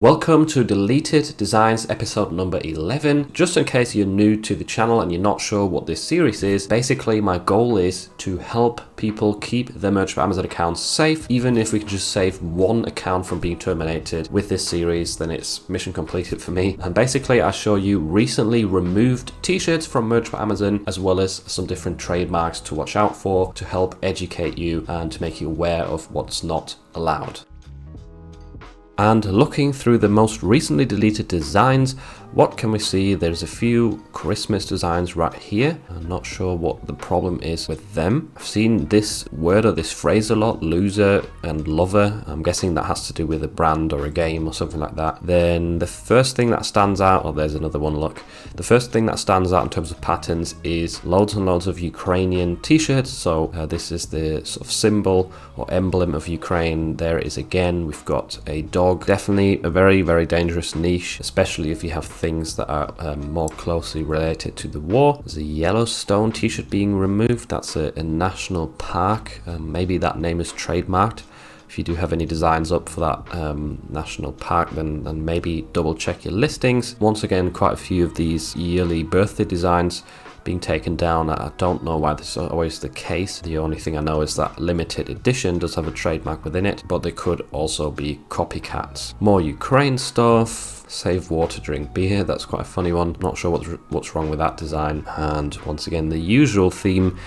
Welcome to Deleted Designs episode number 11. Just in case you're new to the channel and you're not sure what this series is, basically my goal is to help people keep their Merch by Amazon accounts safe. Even if we can just save one account from being terminated with this series, then it's mission completed for me. And basically I show you recently removed t-shirts from Merch by Amazon, as well as some different trademarks to watch out for to help educate you and to make you aware of what's not allowed. And looking through the most recently deleted designs, what can we see? There's a few Christmas designs right here. I'm not sure what the problem is with them. I've seen this word or this phrase a lot, loser and lover. I'm guessing that has to do with a brand or a game or something like that. Then the first thing that stands out, oh, there's another one, look. The first thing that stands out in terms of patterns is loads and loads of Ukrainian t-shirts. So this is the sort of symbol or emblem of Ukraine. There it is again. We've got a dog. Definitely a very, very dangerous niche, especially if you have things that are more closely related to the war. There's a Yellowstone t-shirt being removed. That's a national park. Maybe that name is trademarked. If you do have any designs up for that national park, then maybe double check your listings. Once again, quite a few of these yearly birthday designs being taken down. I don't know why this is always the case. The only thing I know is that limited edition does have a trademark within it, but they could also be copycats. More Ukraine stuff. Save water, drink beer. That's quite a funny one. Not sure what's wrong with that design. And once again, the usual theme.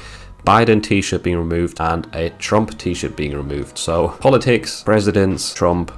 Biden t-shirt being removed and a Trump t-shirt being removed. So politics, presidents, Trump,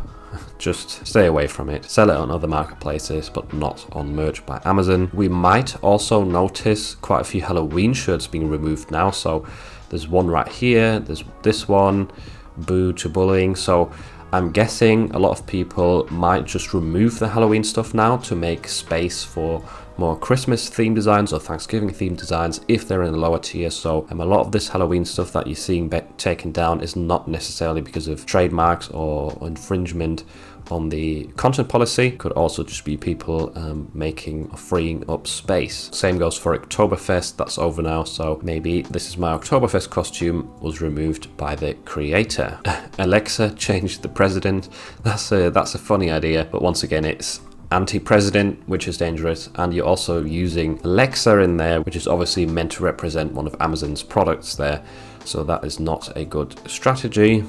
just stay away from it. Sell it on other marketplaces, but not on Merch by Amazon. We might also notice quite a few Halloween shirts being removed now. So there's one right here. There's this one, boo to bullying. So I'm guessing a lot of people might just remove the Halloween stuff now to make space for more Christmas themed designs or Thanksgiving themed designs if they're in the lower tier. So a lot of this Halloween stuff that you're seeing taken down is not necessarily because of trademarks or infringement on the content policy. Could also just be people making or freeing up space. Same goes for Oktoberfest. That's over now, so maybe this is my Oktoberfest costume was removed by the creator. Alexa changed the president. That's a funny idea, but once again it's anti-president, which is dangerous, and you're also using Alexa in there, which is obviously meant to represent one of Amazon's products there, so that is not a good strategy.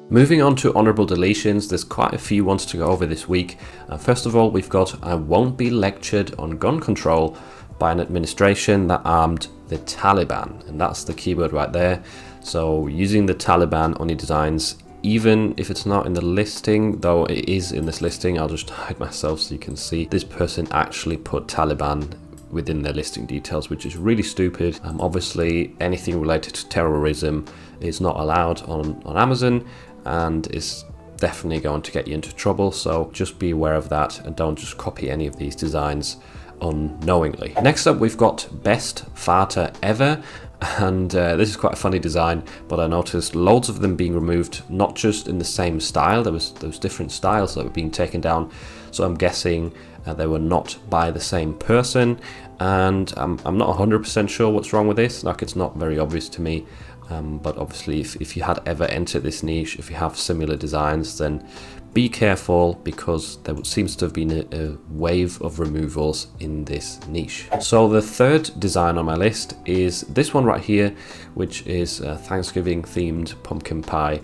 Moving on to honorable deletions, there's quite a few ones to go over this week. First of all, we've got I won't be lectured on gun control by an administration that armed the Taliban, and that's the keyword right there. So using the Taliban on your designs, even if it's not in the listing, though it is in this listing, I'll just hide myself so you can see. This person actually put Taliban within their listing details, which is really stupid. Obviously, anything related to terrorism is not allowed on Amazon and is definitely going to get you into trouble. So just be aware of that and don't just copy any of these designs unknowingly. Next up, we've got Best Farter Ever. And this is quite a funny design, but I noticed loads of them being removed, not just in the same style. There was different styles that were being taken down, so I'm guessing they were not by the same person, and I'm not 100% sure what's wrong with this. Like, it's not very obvious to me, but obviously if you had ever entered this niche, if you have similar designs, then be careful, because there seems to have been a wave of removals in this niche. So the third design on my list is this one right here, which is a Thanksgiving themed pumpkin pie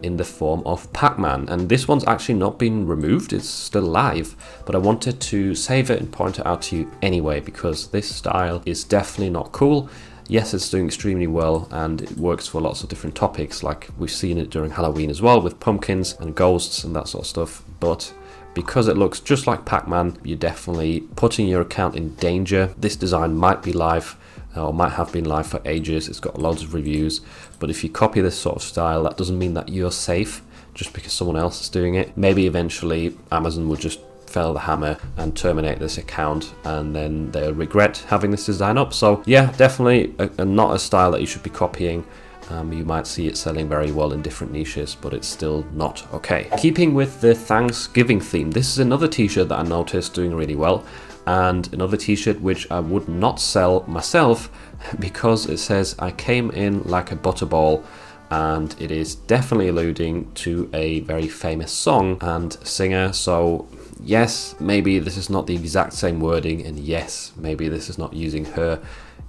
in the form of Pac-Man. And this one's actually not been removed, it's still live, but I wanted to save it and point it out to you anyway, because this style is definitely not cool. Yes, it's doing extremely well and it works for lots of different topics, like we've seen it during Halloween as well with pumpkins and ghosts and that sort of stuff. But because it looks just like Pac-Man, you're definitely putting your account in danger. This design might be live or might have been live for ages. It's got loads of reviews, but if you copy this sort of style, that doesn't mean that you're safe just because someone else is doing it. Maybe eventually Amazon will just fell the hammer and terminate this account, and then they'll regret having this design up. So yeah, definitely not a style that you should be copying. You might see it selling very well in different niches, but it's still not okay. Keeping with the Thanksgiving theme, this is another t-shirt that I noticed doing really well, and another t-shirt which I would not sell myself because it says I came in like a butterball and it is definitely alluding to a very famous song and singer. So yes, maybe this is not the exact same wording, and yes, maybe this is not using her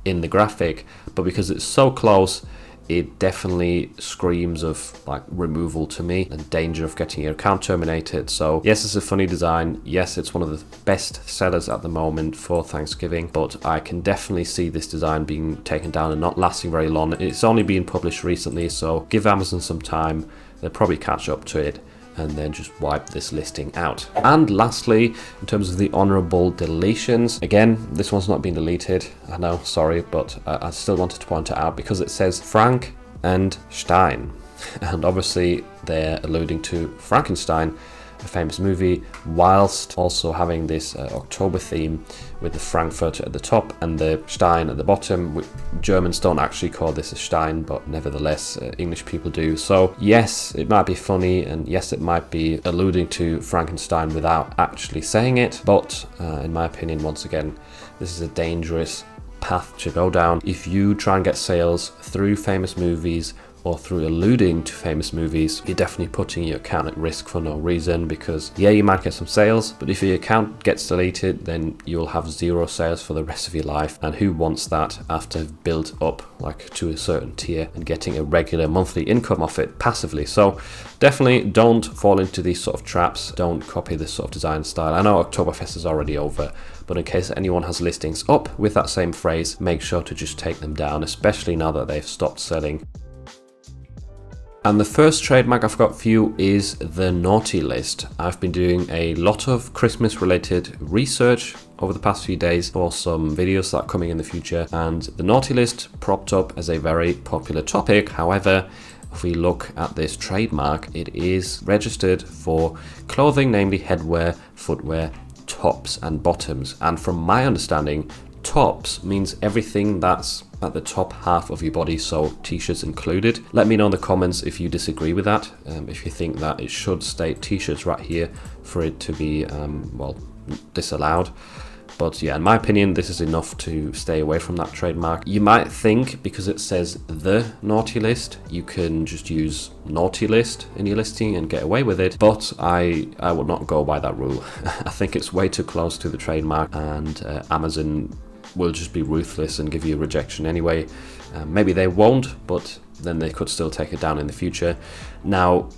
in the graphic, but because it's so close, it definitely screams of like removal to me and danger of getting your account terminated. So yes, it's a funny design. Yes, it's one of the best sellers at the moment for Thanksgiving, but I can definitely see this design being taken down and not lasting very long. It's only been published recently, so give Amazon some time. They'll probably catch up to it and then just wipe this listing out. And lastly, in terms of the honorable deletions, again, this one's not been deleted. I know, sorry, but I still wanted to point it out because it says Frank and Stein. And obviously they're alluding to Frankenstein, a famous movie, whilst also having this October theme with the Frankfurt at the top and the Stein at the bottom. Germans don't actually call this a Stein, but nevertheless English people do. So yes, it might be funny, and yes, it might be alluding to Frankenstein without actually saying it, but in my opinion, once again, this is a dangerous path to go down. If you try and get sales through famous movies or through alluding to famous movies, you're definitely putting your account at risk for no reason, because yeah, you might get some sales, but if your account gets deleted, then you'll have 0 sales for the rest of your life, and who wants that after built up like to a certain tier and getting a regular monthly income off it passively? So definitely don't fall into these sort of traps. Don't copy this sort of design style. I know Oktoberfest is already over, but in case anyone has listings up with that same phrase, make sure to just take them down, especially now that they've stopped selling. And the first trademark I've got for you is the naughty list. I've been doing a lot of Christmas related research over the past few days for some videos that are coming in the future, and the naughty list propped up as a very popular topic. However, if we look at this trademark, it is registered for clothing, namely headwear, footwear, tops and bottoms. And from my understanding, tops means everything that's at the top half of your body, so t-shirts included. Let me know in the comments if you disagree with that, if you think that it should state t-shirts right here for it to be disallowed. But yeah, in my opinion, this is enough to stay away from that trademark. You might think because it says the naughty list, you can just use naughty list in your listing and get away with it, but I would not go by that rule. I think it's way too close to the trademark, and Amazon will just be ruthless and give you a rejection anyway. Maybe they won't, but then they could still take it down in the future. Now,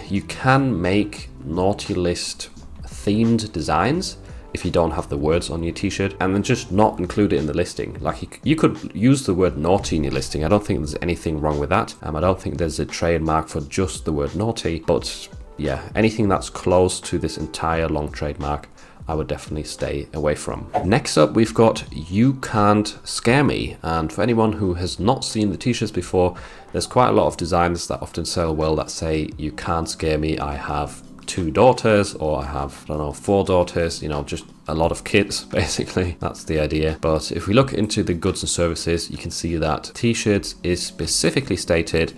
you can make naughty list themed designs if you don't have the words on your t-shirt, and then just not include it in the listing. Like you could use the word naughty in your listing. I don't think there's anything wrong with that. I don't think there's a trademark for just the word naughty, but yeah, anything that's close to this entire long trademark, I would definitely stay away from. Next up, we've got You Can't Scare Me. And for anyone who has not seen the t-shirts before, there's quite a lot of designs that often sell well that say, you can't scare me, I have 2 daughters, or I have, 4 daughters, just a lot of kids, basically. That's the idea. But if we look into the goods and services, you can see that t-shirts is specifically stated,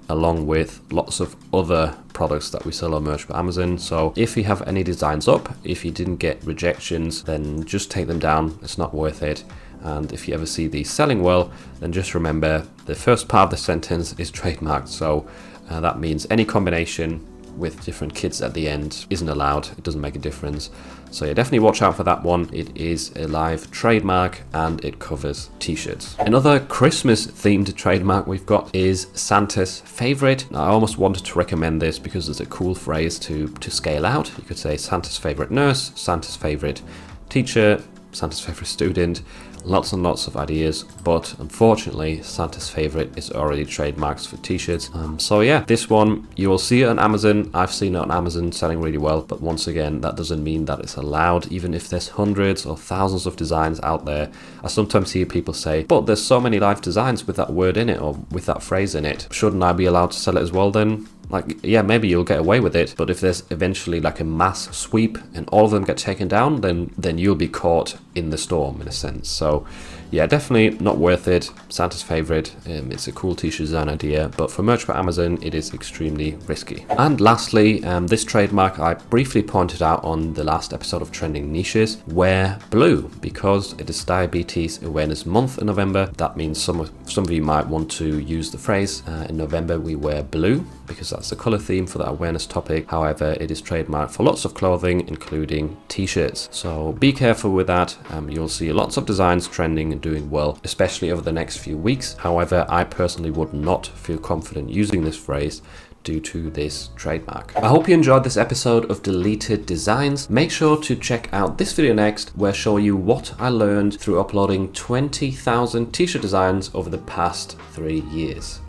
along with lots of other products that we sell on Merch by Amazon. So if you have any designs up, if you didn't get rejections, then just take them down. It's not worth it. And if you ever see these selling well, then just remember the first part of the sentence is trademarked. So that means any combination with different kids at the end isn't allowed. It doesn't make a difference. So yeah, definitely watch out for that one. It is a live trademark and it covers t-shirts. Another Christmas themed trademark we've got is Santa's favorite. Now, I almost wanted to recommend this because it's a cool phrase to scale out. You could say Santa's favorite nurse, Santa's favorite teacher, Santa's favorite student. Lots and lots of ideas, but unfortunately Santa's favorite is already trademarked for t-shirts. So yeah, this one you will see it on Amazon. I've seen it on Amazon selling really well, but once again, that doesn't mean that it's allowed, even if there's hundreds or thousands of designs out there. I sometimes hear people say, but there's so many live designs with that word in it or with that phrase in it, shouldn't I be allowed to sell it as well then? Like, yeah, maybe you'll get away with it, but if there's eventually like a mass sweep and all of them get taken down, then you'll be caught in the storm in a sense. So yeah, definitely not worth it. Santa's favorite. It's a cool t-shirt design idea, but for merch by Amazon, it is extremely risky. And lastly, this trademark I briefly pointed out on the last episode of Trending Niches. Wear blue, because it is Diabetes Awareness Month in November. That means some of you might want to use the phrase, in November we wear blue, because that's the color theme for that awareness topic. However, it is trademarked for lots of clothing, including t-shirts. So be careful with that. You'll see lots of designs trending and doing well, especially over the next few weeks. However, I personally would not feel confident using this phrase due to this trademark. I hope you enjoyed this episode of Deleted Designs. Make sure to check out this video next, where I show you what I learned through uploading 20,000 t-shirt designs over the past 3 years.